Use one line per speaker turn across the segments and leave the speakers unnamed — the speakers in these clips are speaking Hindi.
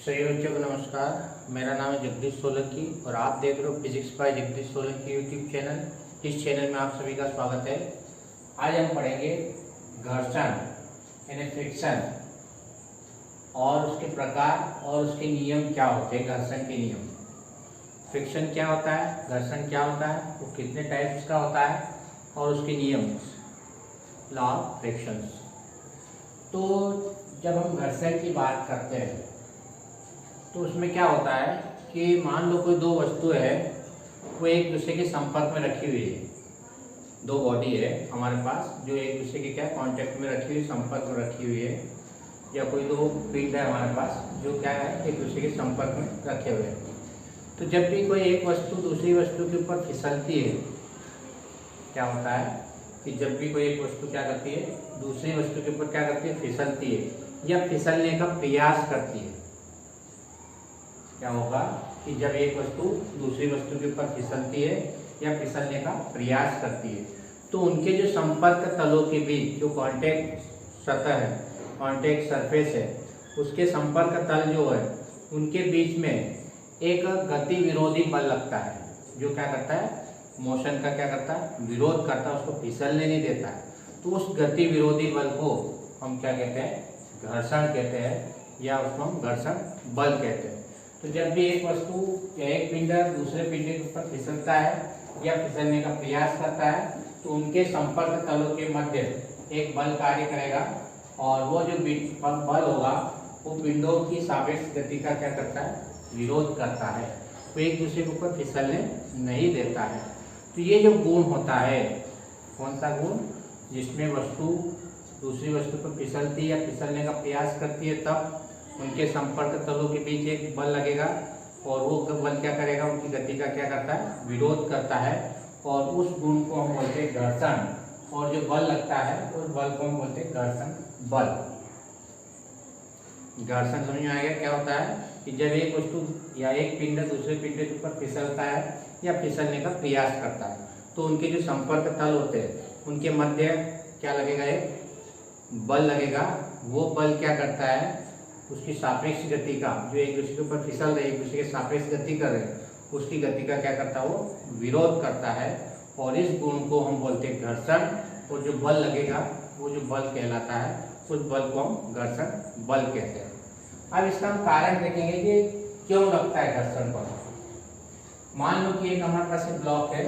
सभी बच्चों को नमस्कार। मेरा नाम है जगदीश सोलंकी और आप देख रहे हो physics bye Jagdish Solanki YouTube channel. इस चैनल में आप सभी का स्वागत है। आज हम पढ़ेंगे घर्षण यानी फ्रिक्शन और उसके प्रकार और उसके नियम क्या होते हैं। घर्षण के नियम, फ्रिक्शन क्या होता है, घर्षण क्या होता है, वो कितने टाइप्स का होता है और उसके नियम, लॉ ऑफ फ्रिक्शन। तो जब हम घर्षण की बात करते हैं तो उसमें क्या होता है कि मान लो कोई दो वस्तु है, वो एक दूसरे के संपर्क में रखी हुई है। दो बॉडी है हमारे पास जो एक दूसरे के क्या कांटेक्ट में रखी हुई, संपर्क में रखी हुई है, या कोई दो पिंड है हमारे पास जो क्या है एक दूसरे के संपर्क में रखे हुए हैं। तो जब भी कोई एक वस्तु दूसरी वस्तु के ऊपर फिसलती है, क्या होता है कि जब भी कोई एक वस्तु क्या करती है दूसरी वस्तु के ऊपर क्या करती है, फिसलती है या फिसलने का प्रयास करती है। क्या होगा कि जब एक वस्तु दूसरी वस्तु के ऊपर फिसलती है या फिसलने का प्रयास करती है तो उनके जो संपर्क तलों के बीच जो कांटेक्ट सतह है, कांटेक्ट सरफेस है, उसके संपर्क तल जो है उनके बीच में एक गति विरोधी बल लगता है जो क्या करता है, मोशन का क्या करता है, विरोध करता है, उसको फिसलने नहीं देता है। तो उस गति विरोधी बल को हम क्या कहते हैं, घर्षण कहते हैं, या उसको हम घर्षण बल कहते हैं। तो जब भी एक वस्तु या एक पिंड दूसरे पिंड के ऊपर फिसलता है या फिसलने का प्रयास करता है तो उनके संपर्क तलों के मध्य एक बल कार्य करेगा और वो जो बल होगा वो पिंडों की सापेक्ष गति का क्या करता है, विरोध करता है, वो एक दूसरे के ऊपर फिसलने नहीं देता है। तो ये जो गुण होता है, कौन सा गुण, जिसमें वस्तु दूसरी वस्तु पर फिसलती या फिसलने का प्रयास करती है तब उनके संपर्क तलों के बीच एक बल लगेगा और वो बल क्या करेगा, उनकी गति का क्या करता है, विरोध करता है, और उस गुण को हम बोलते हैं घर्षण। और जो बल लगता है उस बल को हम बोलते हैं घर्षण बल। घर्षण समझ में आएगा क्या होता है कि जब एक वस्तु या एक पिंड दूसरे पिंड के ऊपर फिसलता है या फिसलने का प्रयास करता है तो उनके जो संपर्क तल होते हैं उनके मध्य क्या लगेगा, एक बल लगेगा। वो बल क्या करता है, उसकी सापेक्ष गति का, जो एक दूसरे के ऊपर फिसल रहे एक दूसरे के सापेक्ष गति कर रहे उसकी गति का क्या करता है, वो विरोध करता है, और इस गुण को हम बोलते हैं घर्षण। और जो बल लगेगा वो जो बल कहलाता है उस बल को हम घर्षण बल कहते हैं। अब इसका हम कारण देखेंगे कि क्यों लगता है घर्षण बल। मान लो कि एक हमारे पास एक ब्लॉक है,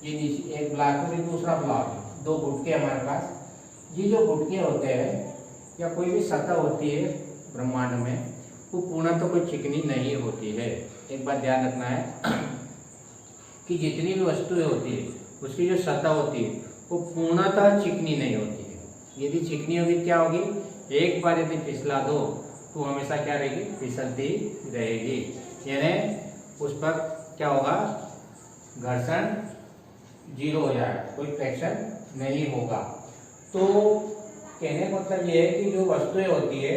ये नीचे एक ब्लॉक है, दूसरा ब्लॉक है, दो गुटके हमारे पास। ये जो गुटके होते हैं या कोई भी सतह होती है ब्रह्मांड में, वो पूर्ण तो कोई चिकनी नहीं होती है। एक बात ध्यान रखना है कि जितनी भी वस्तुएं होती है उसकी जो सतह होती है वो पूर्णतः चिकनी नहीं होती है। यदि चिकनी होगी क्या होगी, एक बार यदि फिसला दो तो हमेशा क्या रहेगी, फिसलती रहेगी, यानी उस पर क्या होगा, घर्षण जीरो हो जाएगा, कोई फ्रिक्शन नहीं होगा। तो कहने का मतलब ये है कि जो वस्तुएं होती है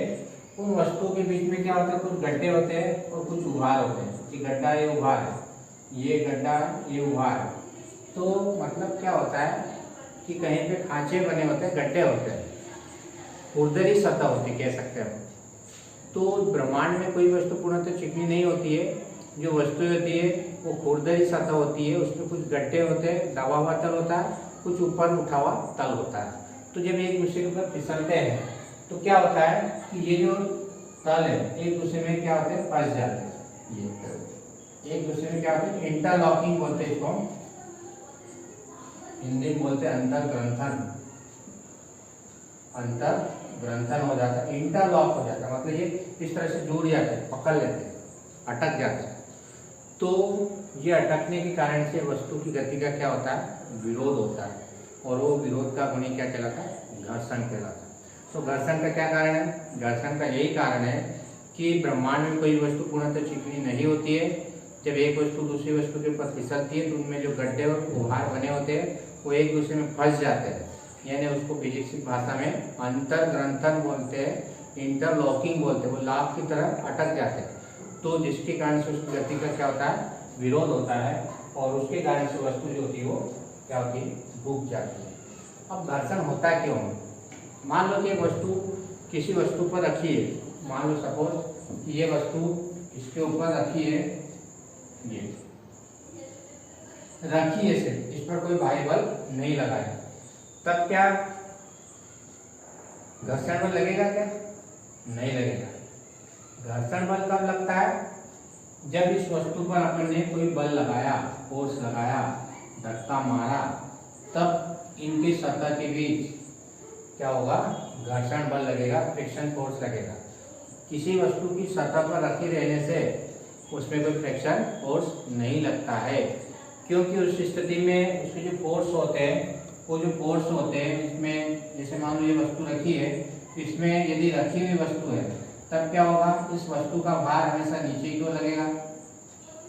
उन वस्तुओं के बीच में क्या होता है, कुछ गड्ढे होते हैं और कुछ उभार होते हैं। ये गड्ढा, ये उभार है, ये गड्ढा, ये उभार है। तो मतलब क्या होता है कि कहीं पे खांचे बने होते हैं, गड्ढे होते हैं, खुरदरी सतह होती कह सकते हैं। तो ब्रह्मांड में कोई वस्तु पूर्णतः चिकनी नहीं होती है। जो वस्तुएं होती है वो खुरदरी सतह होती है, उसमें कुछ गड्ढे होते हैं, दबा हुआ तल होता है, कुछ ऊपर उठा हुआ तल होता है। तो जब एक दूसरे के ऊपर फिसलते हैं तो क्या होता है कि ये जो तल है एक दूसरे में क्या होते हैं, फंस जाते हैं। ये एक दूसरे में क्या होते हैं, इंटरलॉकिंग बोलते हैं इसको, हिंदी में बोलते हैं अंतर्ग्रंथन। अंतर्ग्रंथन हो जाता है, इंटरलॉक हो जाता है, मतलब ये इस तरह से जुड़ जाते हैं, पकड़ लेते हैं, अटक जाते हैं। तो ये अटकने के कारण से वस्तु की गति का क्या होता है, विरोध होता है, और वो विरोध का गुण क्या कहलाता है, घर्षण कहलाता है। तो घर्षण का क्या कारण है, घर्षण का यही कारण है कि ब्रह्मांड में कोई वस्तु पूर्णतः चिकनी नहीं होती है। जब एक वस्तु दूसरी वस्तु के ऊपर फिसलती है तो उनमें जो गड्ढे और उभार बने होते हैं वो एक दूसरे में फंस जाते हैं, यानी उसको फिजिक्स की भाषा में अंतर्ग्रंथन बोलते हैं, इंटरलॉकिंग बोलते हैं, वो लाभ की तरह अटक जाते हैं। तो जिसके कारण से उसकी गति का क्या होता है, विरोध होता है, और उसके कारण से वस्तु जो होती है वो क्या होती है, रुक जाती है। अब घर्षण होता क्यों, मान लो कि एक वस्तु किसी वस्तु पर रखी है मान लो सपोज ये वस्तु इसके ऊपर रखी है, ये रखी है सिर्फ, इस पर कोई बाह्य बल नहीं लगाया, तब क्या घर्षण बल लगेगा? क्या नहीं लगेगा। घर्षण बल कब लगता है? जब इस वस्तु पर अपन ने कोई बल लगाया, फोर्स लगाया, धक्का मारा, तब इनकी सतह के बीच क्या होगा? घर्षण बल लगेगा, फ्रिक्शन फोर्स लगेगा। किसी वस्तु की सतह पर रखी रहने से उसमें कोई फ्रिक्शन फोर्स नहीं लगता है, क्योंकि उस स्थिति में उसके जो फोर्स होते हैं, वो जो फोर्स होते हैं इसमें, जैसे मान लो ये वस्तु रखी है, इसमें यदि रखी हुई वस्तु है तब क्या होगा? इस वस्तु का भार हमेशा नीचे की ओर लगेगा,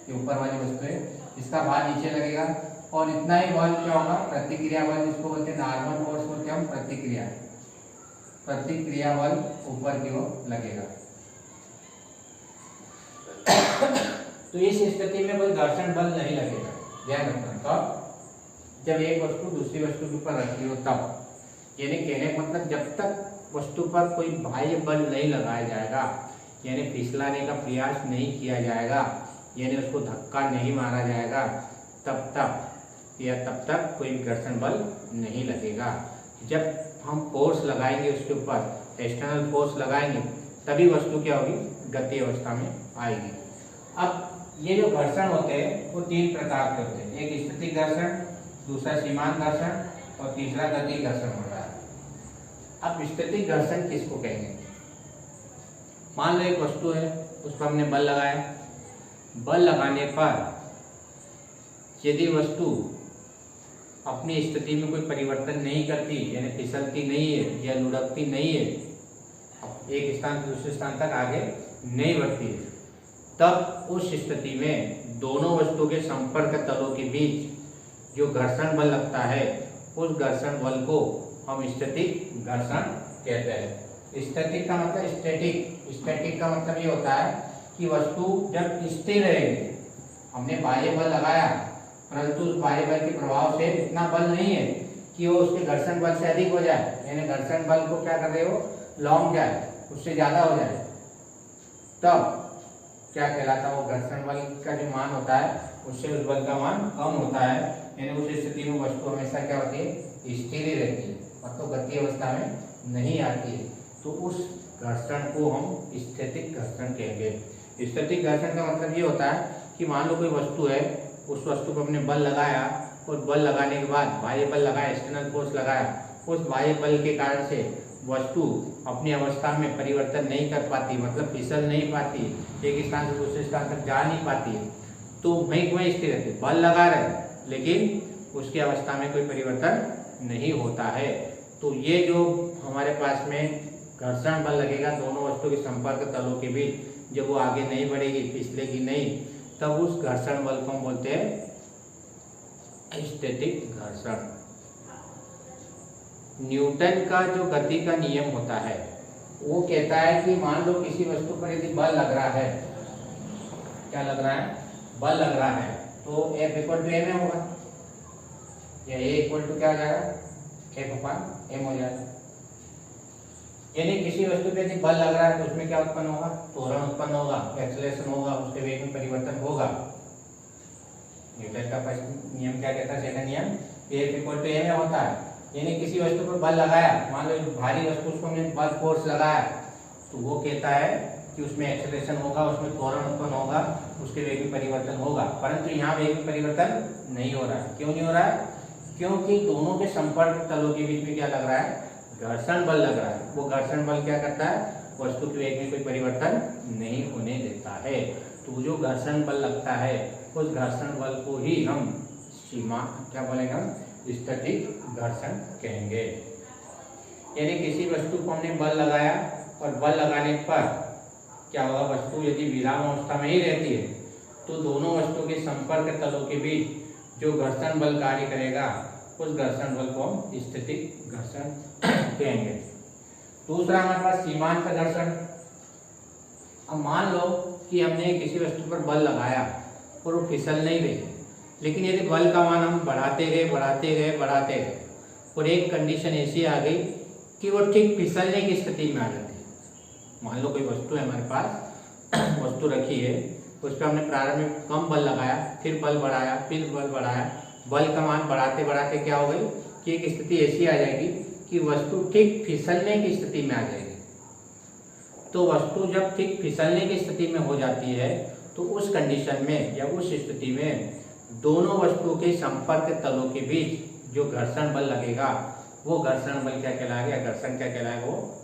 ये ऊपर वाली वस्तु है, इसका भार नीचे लगेगा, और इतना ही बल क्या होगा? प्रतिक्रिया बल, जिसको बोलते हैं नॉर्मल फोर्स, बोलते हैं हम प्रतिक्रिया बल ऊपर की ओर लगेगा। तो इस स्थिति में कोई घर्षण बल नहीं लगेगा, ध्यान रखना। तो जब एक वस्तु दूसरी वस्तु के ऊपर रखी हो तब, यानी कहने का मतलब जब तक वस्तु पर कोई बाह्य बल नहीं लगाया जाएगा, यानी फिसलाने का प्रयास नहीं किया जाएगा, यानी उसको धक्का नहीं मारा जाएगा, तब तक कोई घर्षण बल नहीं लगेगा। जब हम फोर्स लगाएंगे उसके ऊपर, एक्सटर्नल फोर्स लगाएंगे, तभी वस्तु क्या होगी? गति अवस्था में आएगी। अब ये जो घर्षण होते हैं वो 3 प्रकार के होते हैं, एक स्थितिक घर्षण, दूसरा सीमांत घर्षण और तीसरा गति घर्षण होता है। अब स्थितिक घर्षण किसको कहेंगे? मान लो एक वस्तु है, उस पर हमने बल लगाया, बल लगाने पर यदि वस्तु अपनी स्थिति में कोई परिवर्तन नहीं करती, यानी फिसलती नहीं है या लुढ़कती नहीं है, एक स्थान से दूसरे स्थान तक आगे नहीं बढ़ती है, तब उस स्थिति में दोनों वस्तुओं के संपर्क तलों के बीच जो घर्षण बल लगता है, उस घर्षण बल को हम स्टैटिक घर्षण कहते हैं। स्टैटिक का मतलब स्टैटिक का मतलब ये होता है कि वस्तु जब स्थिर रहेगी, हमने बाह्य बल लगाया परंतु उस बाह्य बल के प्रभाव से इतना बल नहीं है कि वो उसके घर्षण बल से अधिक हो जाए, यानी घर्षण बल को क्या कर रहे हो? लॉन्ग जाए, उससे ज्यादा हो जाए, तब क्या कहलाता है? वो घर्षण बल का जो मान होता है उससे उस बल का मान कम होता है, यानी उस स्थिति में वस्तु हमेशा क्या होती है? स्थिर ही रहती है, मतलब गति अवस्था में नहीं आती है। तो उस घर्षण को हम स्टैटिक घर्षण कहेंगे। स्टैटिक घर्षण का मतलब ये होता है कि मान लो कोई वस्तु है, उस वस्तु पर हमने बल लगाया और बल लगाने के बाद बाह्य बल लगाया, एक्सटर्नल फोर्स लगाया, उस बाह्य बल के कारण से वस्तु अपनी अवस्था में परिवर्तन नहीं कर पाती, मतलब फिसल नहीं पाती, एक स्थान से दूसरे स्थान तक जा नहीं पाती, तो वहीं स्थिर रहती। बल लगा रहे लेकिन उसकी अवस्था में कोई परिवर्तन नहीं होता है। तो ये जो हमारे पास में घर्षण बल लगेगा दोनों वस्तु के संपर्क तलों के बीच, जब वो आगे नहीं बढ़ेगी, फिसलेगी नहीं, तब उस घर्षण बल को हम बोलते हैं स्टैटिक घर्षण। न्यूटन का जो गति का नियम होता है वो कहता है कि मान लो किसी वस्तु पर यदि बल लग रहा है, क्या लग रहा है? बल लग रहा है, तो F इक्वल टू m होगा, या A इक्वल टू क्या हो जाएगा? F/m हो जाएगा। यानी किसी वस्तु पे यदि बल लग रहा है तो उसमें क्या उत्पन्न होगा? त्वरण उत्पन्न होगा, एक्सेलरेशन होगा, उसके वेग में परिवर्तन होगा। न्यूटन का फर्स्ट नियम क्या कहता है? सेकंड नियम F इक्वल टू m होता है। यानी किसी वस्तु पर बल लगाया, मान लो भारी वस्तु, उसको हमने बल फोर्स लगाया, तो वो कहता है कि उसमें एक्सेलरेशन होगा, उसमें त्वरण उत्पन्न होगा, उसके वेग में परिवर्तन होगा। परंतु यहाँ वेग में परिवर्तन नहीं हो रहा है। क्यों नहीं हो रहा है? क्योंकि दोनों के संपर्क तलों के बीच में क्या लग रहा है? घर्षण बल लग रहा है। वो घर्षण बल क्या करता है? वस्तु के वेग में कोई परिवर्तन नहीं होने देता है। तो जो घर्षण बल लगता है उस घर्षण बल को ही हम क्या बोलेंगे? हम स्टैटिक घर्षण कहेंगे। यानी किसी वस्तु को हमने बल लगाया और बल लगाने पर क्या होगा? वस्तु यदि विराम अवस्था में ही रहती है तो दोनों वस्तु के संपर्क तलों के बीच जो घर्षण बल कार्य करेगा उस घर्षण बल को हम स्टैटिक घर्षण कहेंगे। दूसरा हमारे पास सीमांत घर्षण। अब मान लो कि हमने किसी वस्तु पर बल लगाया और वो फिसल नहीं रही, लेकिन यदि बल का मान हम बढ़ाते गए और एक कंडीशन ऐसी आ गई कि वो ठीक फिसलने की स्थिति में आ जाती है, मान लो कोई वस्तु है हमारे पास, वस्तु रखी है, उस पर हमने प्रारंभ में कम बल लगाया, फिर बल बढ़ाया, फिर बल बढ़ाया, बल का मान बढ़ाते बढ़ाते क्या हो गई कि एक स्थिति ऐसी आ जाएगी कि वस्तु ठीक फिसलने की स्थिति में आ जाएगी। तो वस्तु जब ठीक फिसलने की स्थिति में हो जाती है तो उस कंडीशन में या उस स्थिति में दोनों वस्तुओं के संपर्क तलों के बीच जो घर्षण बल लगेगा वो घर्षण बल क्या कहलाएगा, घर्षण क्या कहलाएगा, वो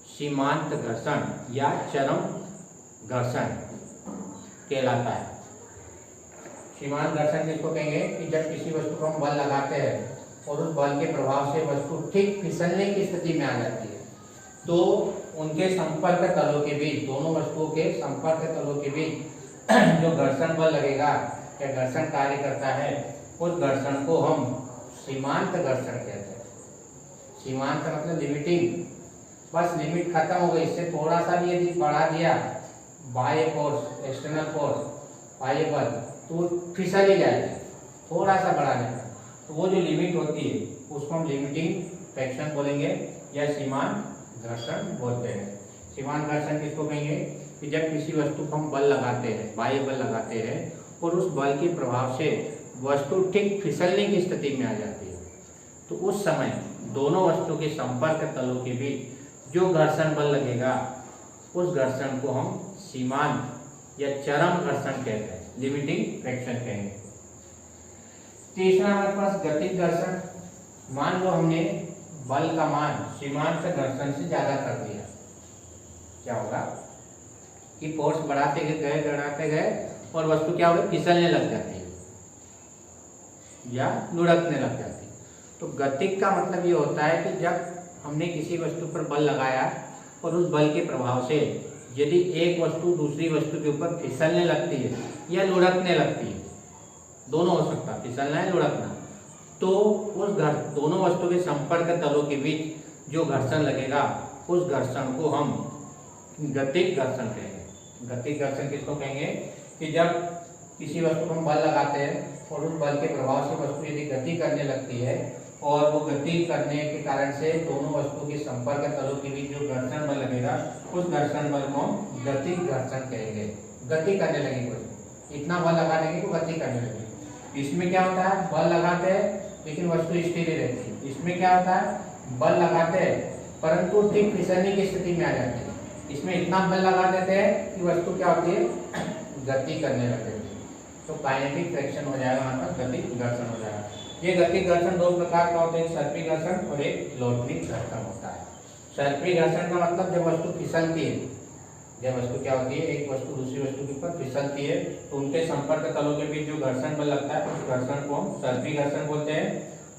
सीमांत घर्षण या चरम घर्षण कहलाता है। सीमांत घर्षण किसको कहेंगे कि जब किसी वस्तु को हम बल लगाते हैं और उस बल के प्रभाव से वस्तु ठीक फिसलने की स्थिति में आ जाती है तो उनके संपर्क तलों के बीच, दोनों वस्तुओं के संपर्क तलों के बीच जो घर्षण बल लगेगा या घर्षण कार्य करता है उस घर्षण को हम सीमांत घर्षण कहते हैं। सीमांत मतलब लिमिटिंग, बस लिमिट खत्म हो गई, इससे थोड़ा सा भी यदि बढ़ा दिया बाह्य फोर्स, एक्सटर्नल फोर्स, बाह्य बल, तो फिसल ही जाएगा थोड़ा सा बढ़ाने का। तो वो जो लिमिट होती है उसको हम लिमिटिंग फ्रैक्शन बोलेंगे या सीमांत घर्षण बोलते हैं। सीमांत घर्षण किसको कहेंगे कि जब किसी वस्तु को हम बल लगाते हैं, बाह्य बल लगाते हैं और उस बल के प्रभाव से वस्तु ठीक फिसलने की स्थिति में आ जाती है तो उस समय दोनों वस्तु के संपर्क तलों के बीच जो घर्षण बल लगेगा उस घर्षण को हम सीमांत या चरम घर्षण कहते हैं, लिमिटिंग फ्रैक्शन कहेंगे। तीसरा हमारे पास गतिज घर्षण। मान लो हमने बल का मान सीमांत घर्षण से ज्यादा कर दिया, क्या होगा कि फोर्स बढ़ाते गए और वस्तु क्या होगी, फिसलने लग जाती है या लुढ़कने लग जाती है। तो गतिज का मतलब ये होता है कि जब हमने किसी वस्तु पर बल लगाया और उस बल के प्रभाव से यदि एक वस्तु दूसरी वस्तु के ऊपर फिसलने लगती है या लुढ़कने लगती है, दोनों हो सकता है, फिसलना है लुढ़कना, तो उस दोनों वस्तु के संपर्क तलों के बीच जो घर्षण लगेगा उस घर्षण को हम गतिज घर्षण कहेंगे। गतिज घर्षण किसको कहेंगे कि जब किसी वस्तु को हम बल लगाते हैं और उस बल के प्रभाव से वस्तु यदि गति करने लगती है और वो गति करने के कारण से दोनों वस्तु के संपर्क तलों के बीच जो घर्षण बल लगेगा उस घर्षण बल को हम गतिज घर्षण कहेंगे। गति करने लगेगी वस्तु, इतना बल लगा देंगे तो गति करने लगेगी। इसमें क्या होता है, बल लगाते हैं लेकिन वस्तु स्थिर ही रहती है। इसमें क्या होता है, बल लगाते हैं परंतु ठीक फिसलने की स्थिति में आ जाती है। इसमें इतना बल लगा देते हैं कि वस्तु क्या होती है, गति करने लगती है। तो काइनेटिक फ्रैक्शन हो जाएगा, हमारे पास गतिज घर्षण हो जाएगा। ये गतिज घर्षण दो प्रकार का होता है, एक सर्पी घर्षण और एक लोटनिक घर्षण होता है। सर्पी घर्षण का मतलब जब वस्तु फिसलती है, जब वस्तु क्या होती है, एक वस्तु दूसरी वस्तु के ऊपर फिसलती है तो उनके संपर्क तलों के बीच जो घर्षण बल लगता है उस घर्षण को हम सर्पी घर्षण बोलते हैं।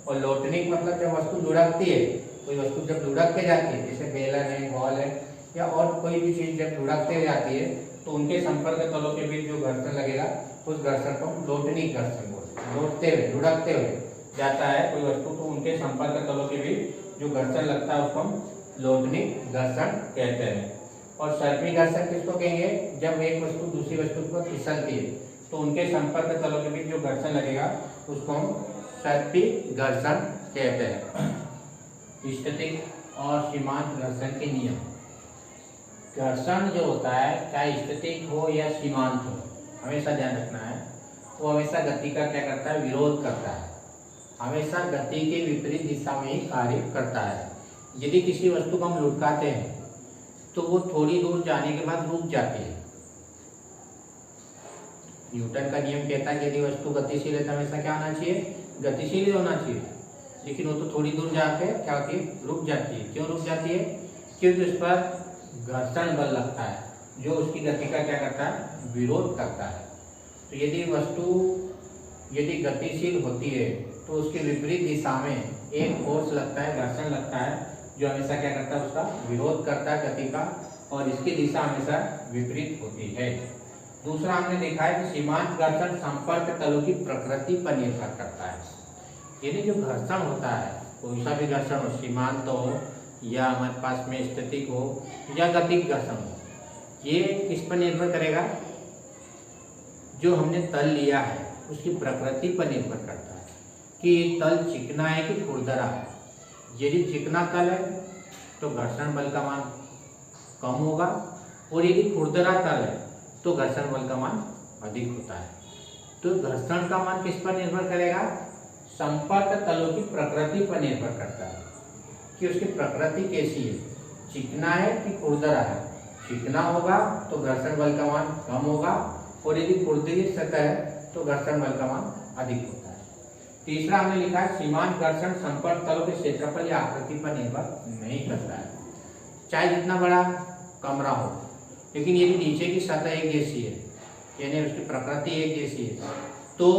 और लोटनिक मतलब जब वस्तु लुढ़कती है, कोई वस्तु जब लुढ़क के जाती है, जैसे बेलन है, बॉल है या और कोई भी चीज जब लुढ़कते जाती है तो उनके संपर्क तलों के बीच जो घर्षण लगेगा उस घर्षण को हम लोटनिक घर्षण बोलते हैं। लौटते हुए, लुढ़कते हुए जाता है कोई वस्तु तो उनके संपर्क तलों के बीच जो घर्षण लगता है उसको हम लोटनिक घर्षण कहते हैं। और सर्पी घर्षण किसको कहेंगे, जब एक वस्तु दूसरी वस्तु पर फिसलती है तो उनके संपर्क तलों के बीच जो घर्षण लगेगा उसको हम सर्पी घर्षण कहते हैं। स्टैटिक और सीमांत घर्षण के नियम। घर्षण जो होता है चाहे स्टैटिक हो या सीमांत हो, हमेशा ध्यान रखना है, वो हमेशा गति का क्या करता है, विरोध करता है, हमेशा गति के विपरीत दिशा में ही कार्य करता है। यदि किसी वस्तु को हम लुढ़काते हैं तो वो थोड़ी दूर जाने के बाद रुक जाती है। न्यूटन का नियम कहता है कि यदि वस्तु गतिशील है तो हमेशा क्या होना चाहिए, गतिशील ही होना चाहिए, लेकिन वो तो थोड़ी दूर जाके क्या होती है, रुक जाती है। क्यों रुक जाती है, क्योंकि उस पर घर्षण बल लगता है जो उसकी गति का क्या करता है, विरोध करता है। तो यदि वस्तु यदि गतिशील होती है तो उसके विपरीत दिशा में एक फोर्स लगता है, घर्षण लगता है जो हमेशा क्या करता है, उसका विरोध करता है गति का, और इसकी दिशा हमेशा विपरीत होती है। दूसरा हमने देखा है कि सीमांत घर्षण संपर्क तलों की प्रकृति पर निर्भर करता है। यदि जो घर्षण होता है, कोई सा भी घर्षण हो, सीमांत हो या हमारे पास में स्टैटिक हो या गतिज घर्षण हो, ये किस पर निर्भर करेगा, जो हमने तल लिया है उसकी प्रकृति पर निर्भर करता है कि तल चिकना है कि खुरदरा है। यदि चिकना तल है तो घर्षण बल का मान कम होगा, और यदि खुरदरा तल है तो घर्षण बल का मान अधिक होता है। तो घर्षण का मान किस पर निर्भर करेगा? संपर्क तलों की प्रकृति पर निर्भर करता है कि उसकी प्रकृति कैसी है, चिकना है कि खुरदरा है। चिकना होगा तो घर्षण बल का मान कम होगा, और यदि खुरदरी सतह है तो घर्षण बल का मान अधिक होता है। तीसरा हमने लिखा है सीमांत घर्षण संपर्क तलों के क्षेत्रफल या आकृति पर निर्भर नहीं करता है। चाहे जितना बड़ा कमरा हो, लेकिन यदि नीचे की सतह एक जैसी है, यानी उसकी प्रकृति एक जैसी है, तो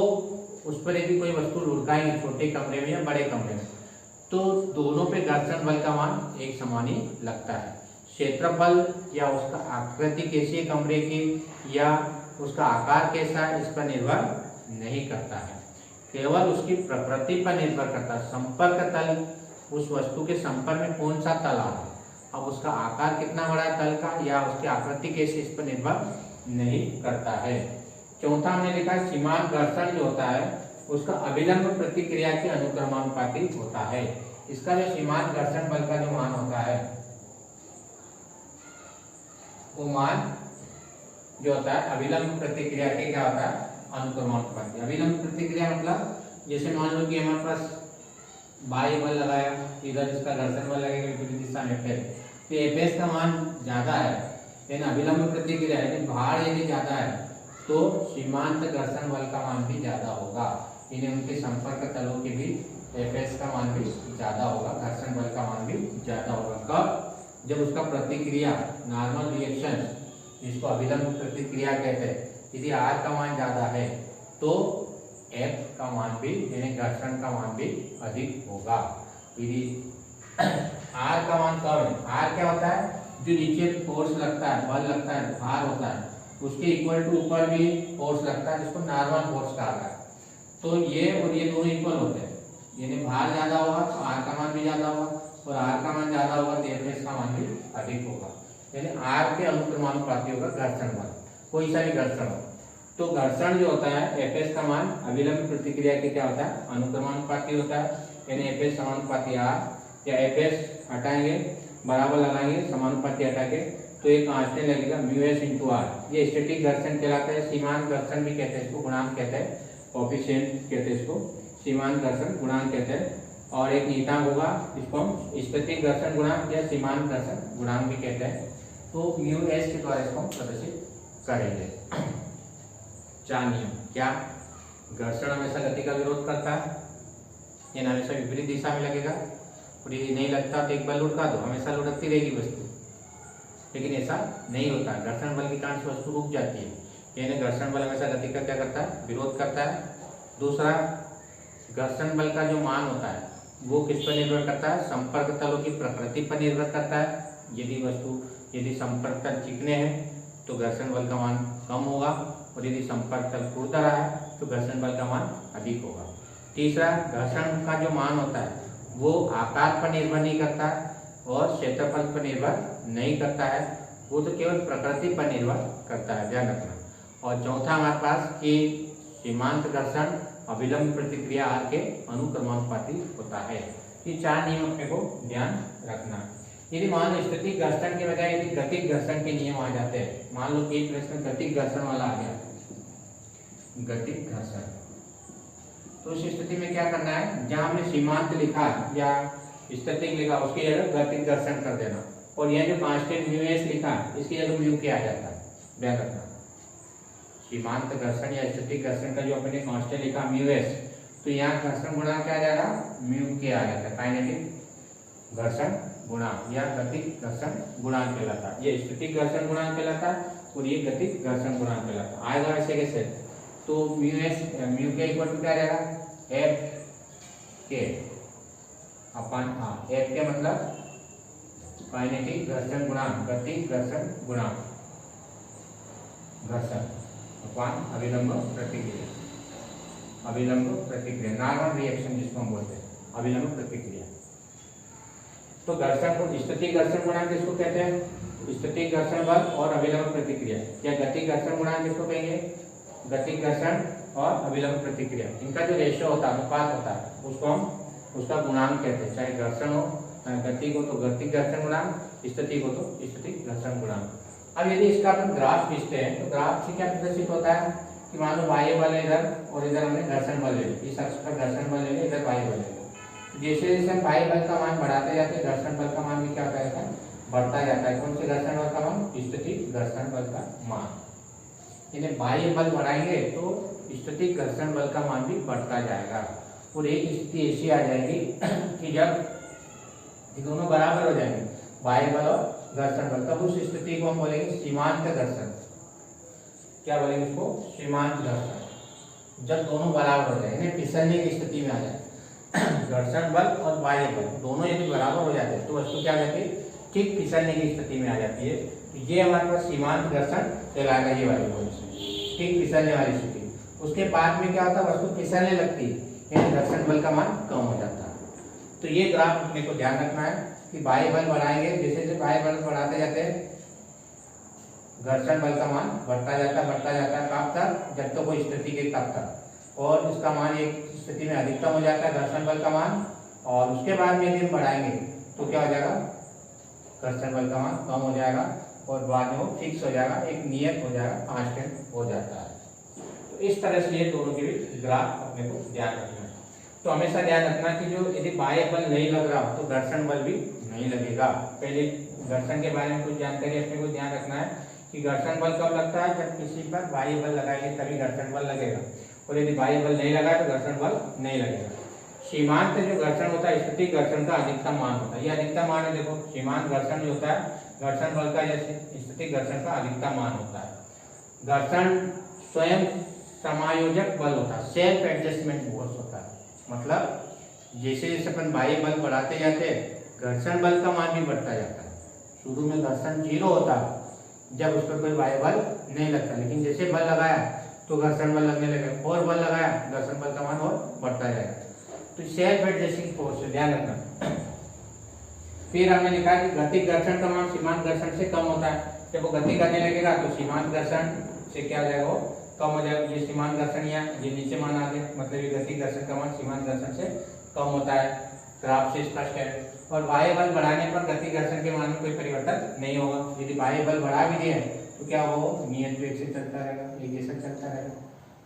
उस पर यदि कोई वस्तु लुढ़काएंगे छोटे कमरे में या बड़े कमरे में, तो दोनों पे घर्षण बल का मान एक समान ही लगता है। क्षेत्रफल या उसका आकृति कैसी है कमरे की, या उसका आकार कैसा है, इस पर निर्भर नहीं करता है, केवल उसकी प्रकृति पर निर्भर करता है। संपर्क तल, उस वस्तु के संपर्क में कौन सा तल आ रहा है, अब उसका आकार कितना बड़ा है तल का, या उसकी आकृति कैसी, इस पर निर्भर नहीं करता है। चौथा हमने लिखा सीमांत घर्षण जो होता है उसका अभिलंब प्रतिक्रिया के अनुक्रमानुपाती होता है। इसका जो सीमांत घर्षण बल का जो मान होता है, वो मान जो होता है अभिलंब प्रतिक्रिया के क्या होता है, अनुक्रमानुपाती। अभिलंब प्रतिक्रिया मतलब जैसे मान लो कि हमारे पास बाह्य बल लगाया, इधर इसका घर्षण बल लगेगा विपरीत दिशा में, फिर तो एफएस का मान ज्यादा है, यानी अभिलंब प्रतिक्रिया यानी भार यदि ज्यादा है तो सीमांत घर्षण बल का मान भी ज्यादा होगा, यानी उनके संपर्क तलों के भी एफएस का मान भी ज्यादा होगा, घर्षण बल का मान भी ज्यादा होगा। कब? जब उसका प्रतिक्रिया नॉर्मल रिएक्शन, जिसको अभिलंब प्रतिक्रिया कहते हैं, यदि आर का मान ज्यादा है तो एफ का मान भी यानी घर्षण का मान भी अधिक होगा। यदि आर का मान कम है, आर क्या होता है, जो नीचे फोर्स लगता है, बल लगता है, भार होता है, उसके इक्वल टू ऊपर भी फोर्स लगता है, जिसको नॉर्मल फोर्स कहा जाता है। तो ये और ये दोनों इक्वल होते हैं, यानी भार ज्यादा होगा तो आर का मान भी ज्यादा होगा, और आर का मान ज्यादा होगा तो एफ का मान भी अधिक होगा, यानी आर के अनुक्रमानुपाती होगा घर्षण बल, कोई सा भी घर्षण हो। तो घर्षण जो होता है एफएस का मान अभिलंब प्रतिक्रिया के क्या होता है, अनुक्रमानुपाती होता है, यानी एफएस समानुपाती आर, या एफएस हटाएंगे बराबर लगाएंगे समानुपाती हटा के, तो एक कांस्टेंट लगेगा म्यू एस इंटू आर। ये स्टैटिक घर्षण कहलाता है, सीमांत घर्षण भी कहते हैं इसको, गुणांक कहते हैं, कोएफिशिएंट कहते हैं इसको, सीमांत घर्षण गुणांक कहते हैं। और एक नियतांक होगा जिसको हम स्टैटिक घर्षण गुणांक या सीमांत घर्षण गुणांक भी कहते हैं। तो म्यू एस के द्वारा इसको प्रदर्शित करेंगे। चार नियम क्या? घर्षण हमेशा गति का विरोध करता है, यानी हमेशा विपरीत दिशा में लगेगा, और यदि नहीं लगता तो एक बार लुढ़का दो, हमेशा लुढ़कती रहेगी वस्तु, लेकिन ऐसा नहीं होता। घर्षण बल के कारण से वस्तु रुक जाती है, यानी घर्षण बल हमेशा गति का क्या करता है, विरोध करता है। दूसरा, घर्षण बल का जो मान होता है वो किस पर निर्भर करता है, संपर्क तलों की प्रकृति पर निर्भर करता है। यदि संपर्क तल चिकने हैं तो घर्षण बल का मान कम होगा, और यदि संपर्क तल खुरदरा है तो घर्षण बल का मान अधिक होगा। तीसरा, घर्षण का जो मान होता है वो आकार पर निर्भर नहीं करता और क्षेत्रफल पर निर्भर नहीं करता है, वो तो केवल प्रकृति पर निर्भर करता है, ध्यान रखना। और चौथा हमारे पास कि सीमांत घर्षण अभिलंब प्रतिक्रिया आर के अनुक्रमानुपाती होता है। ये चार नियम अपने को ध्यान रखना। यदि मान लो स्टैटिक घर्षण के बजाय यदि गतिक घर्षण के नियम आ जाते हैं, मान लो कि प्रश्न गतिक घर्षण वाला आ गया, गतिक घर्षण, तो उस स्थिति में क्या करना है, जहां हमने सीमांत लिखा या स्टैटिक लिखा उसकी जगह गतिक घर्षण कर देना, और यह जो कांस्टेंट म्यू एस लिखा इसकी जगह म्यू के आ जाता है, ध्यान रखना। सीमांत घर्षण या स्टैटिक घर्षण का जो अपने कांस्टेंट लिखा म्यू एस, तो यहाँ घर्षण गुणांक क्या आ जाएगा, म्यू के आ जाता है, काइनेटिक घर्षण गुणांक या गतिक घर्षण गुणांक कहलाता है। ये स्टैटिक घर्षण गुणांक कहलाता है और ये गतिक घर्षण गुणांक कहलाता है। आएगा ऐसे कैसे, तो म्यू के इक्वल टू क्या आ जाएगा, एफ के अपन एफ के मतलब काइनेटिक घर्षण गुणांक, गतिक घर्षण गुणांक, घर्षण अपन अभिलंब प्रतिक्रिया, अभिलंब प्रतिक्रिया नॉर्मल रिएक्शन जिसको हम बोलते हैं, अभिलंब प्रतिक्रिया। तो घर्षण को स्टैटिक घर्षण गुणांक किसको कहते हैं, स्टैटिक घर्षण बल और अभिलंब प्रतिक्रिया, या गतिक घर्षण गुणांक किसको कहेंगे, गतिक घर्षण और अभिलंब प्रतिक्रिया। इनका जो रेशियो होता है, अनुपात होता है, उसको हम उसका गुणांक कहते हैं। चाहे घर्षण हो, गति को तो गतिक घर्षण गुणांक, स्थिति को तो स्थिति घर्षण गुणांक। अब यदि इसका अपन ग्राफ खींचते हैं तो ग्राफ से क्या प्रदर्शित होता है कि मान लो बाह्य बल है इधर और इधर हमने घर्षण बल ले लिया, इस अक्ष पर घर्षण बल ले लिया, इधर बाह्य बल ले लिया। जैसे जैसे हम बाह्य बल का मान बढ़ाते जाते हैं घर्षण बल का मान भी क्या होता है, बढ़ता जाता है। कौन से घर्षण बल का मान, स्थितिक घर्षण बल का मान। इन्हें बाह्य बल बढ़ाएंगे तो स्थितिक घर्षण बल का मान भी बढ़ता जाएगा और एक स्थिति ऐसी आ जाएगी कि जब दोनों बराबर हो जाएंगे बाह्य बल और घर्षण बल, तब उस स्थिति को हम बोलेंगे सीमांत घर्षण। क्या बोलेंगे इसको, सीमांत घर्षण। जब दोनों बराबर हो जाए, फिसलने की स्थिति में आ जाए घर्षण बल और बाह्य बल दोनों यदि बराबर हो जाते हैं तो वस्तु क्या जाती है, ठीक फिसलने की स्थिति में आ जाती है। तो ये हमारे पास सीमांत घर्षण कहलाएगा, ये वाली पोजीशन, ठीक फिसलने वाली स्थिति। उसके बाद में क्या होता है, वस्तु फिसलने लगती है, यानी घर्षण बल का मान कम हो जाता है। तो ये ग्राफ अपने को ध्यान रखना है कि बाह्य बल बढ़ाएंगे, जैसे जैसे बाह्य बल बढ़ाते जाते हैं घर्षण बल का मान बढ़ता जाता है कब तक, जब तक कोई स्थिति के तब तक, और इसका मान एक स्थिति में अधिकतम हो जाता है घर्षण बल का मान, और उसके बाद में यदि हम बढ़ाएंगे तो क्या हो जाएगा, घर्षण बल का मान कम हो जाएगा और बाद में वो फिक्स हो जाएगा, एक नियत हो जाएगा, कांस्टेंट हो जाता है। तो इस तरह से ये दोनों के बीच ग्राफ अपने को ध्यान रखना है। तो हमेशा ध्यान रखना कि जो यदि बाह्य बल नहीं लग रहा तो घर्षण बल भी नहीं लगेगा। पहले घर्षण के बारे में कुछ जानकारी अपने को ध्यान रखना है कि घर्षण बल कब लगता है, जब किसी पर बाह्य बल लगाएंगे तभी घर्षण बल लगेगा, और यदि बाह्य बल नहीं लगा तो घर्षण बल नहीं लगेगा। सीमांत जो घर्षण होता है स्थितिक घर्षण का अधिकतम मान होता है, ये अधिकतम मान है। देखो सीमांत घर्षण जो होता है घर्षण बल का जैसे स्थितिक घर्षण का अधिकतम मान होता है। घर्षण स्वयं समायोजक बल होता है, सेल्फ एडजस्टमेंट फोर्स होता है। मतलब जैसे जैसे अपन बाह्य बल बढ़ाते जाते हैं घर्षण बल का मान भी बढ़ता जाता है। शुरू में घर्षण 0 होता है जब उस पर कोई बाह्य बल नहीं लगता, लेकिन जैसे बल लगाया तो घर्षण बल लगने लगे, और बल लगाया घर्षण बल का मान और बढ़ता जाएगा। तो सेल्फ एडजस्टिंग फोर्स है, ध्यान रखना। फिर हमने लिखा कि गतिक घर्षण का मान सीमांत घर्षण से कम होता है। जब वो गति करने लगेगा तो सीमांत घर्षण से क्या हो जाएगा, वो कम हो जाएगा। ये सीमांत घर्षण या ये नीचे मान आ गया, मतलब ये गतिक घर्षण का मान सीमांत घर्षण से कम होता है, ग्राफ से स्पष्ट है। और बाह्य बल बढ़ाने पर गति घर्षण के मान में कोई परिवर्तन नहीं होगा। यदि बाह्य बल बढ़ा भी दिए तो क्या वो नियत वेग से चलता रहेगा, ये जैसा चलता रहेगा,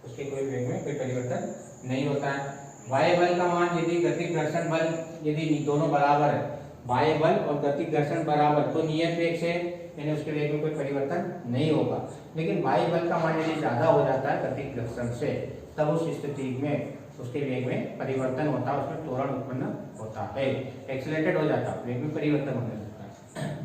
उसके कोई वेग में कोई परिवर्तन नहीं होता है। बाह्य बल का मान यदि गतिक घर्षण बल यदि दोनों बराबर है, बाह्य बल और गतिक घर्षण बराबर, तो नियत वेग से यानी उसके वेग में कोई परिवर्तन नहीं होगा। लेकिन बाह्य बल का मान यदि ज्यादा हो जाता है गतिक घर्षण से, तब उस स्थिति में उसके वेग में परिवर्तन होता है, उसमें त्वरण उत्पन्न होता है, एक्सीलरेटेड हो जाता है, वेग में परिवर्तन होने लगता है।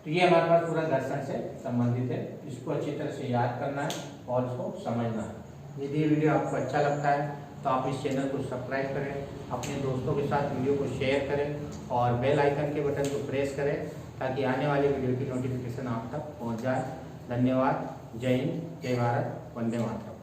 तो ये हमारे पास पूरा घर्षण से संबंधित है, इसको अच्छी तरह से याद करना है और इसको समझना है। यदि ये वीडियो आपको अच्छा लगता है तो आप इस चैनल को सब्सक्राइब करें, अपने दोस्तों के साथ वीडियो को शेयर करें और बेल आइकन के बटन को प्रेस करें ताकि आने वाले वीडियो की नोटिफिकेशन आप तक पहुंच जाए। धन्यवाद। जय हिंद, जय भारत, वंदे मातरम।